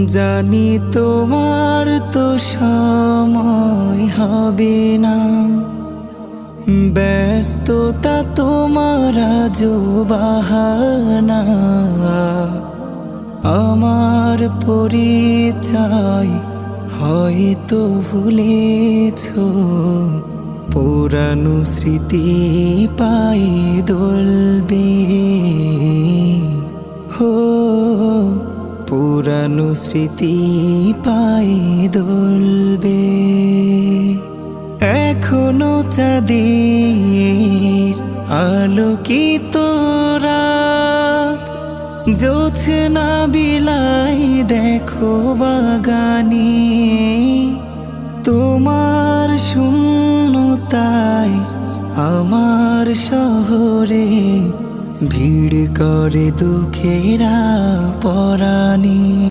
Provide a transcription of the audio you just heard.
জানি তোমার তো সময় হবে না, ব্যস্ততা তোমার আজও বাহানা। আমার পরিচয় হয়তো ভুলেছ, পুরানো স্মৃতি পায়ে দোলবে। হো পুরানো স্মৃতি পায়ে দোলবে। এখনো চাঁদের আলোকিত রাত, জোছনা বিলাই দেখো বাগানে। তোমার শূন্যতায় আমার শহরে ভিড় করে দুঃখেরা পরাণে।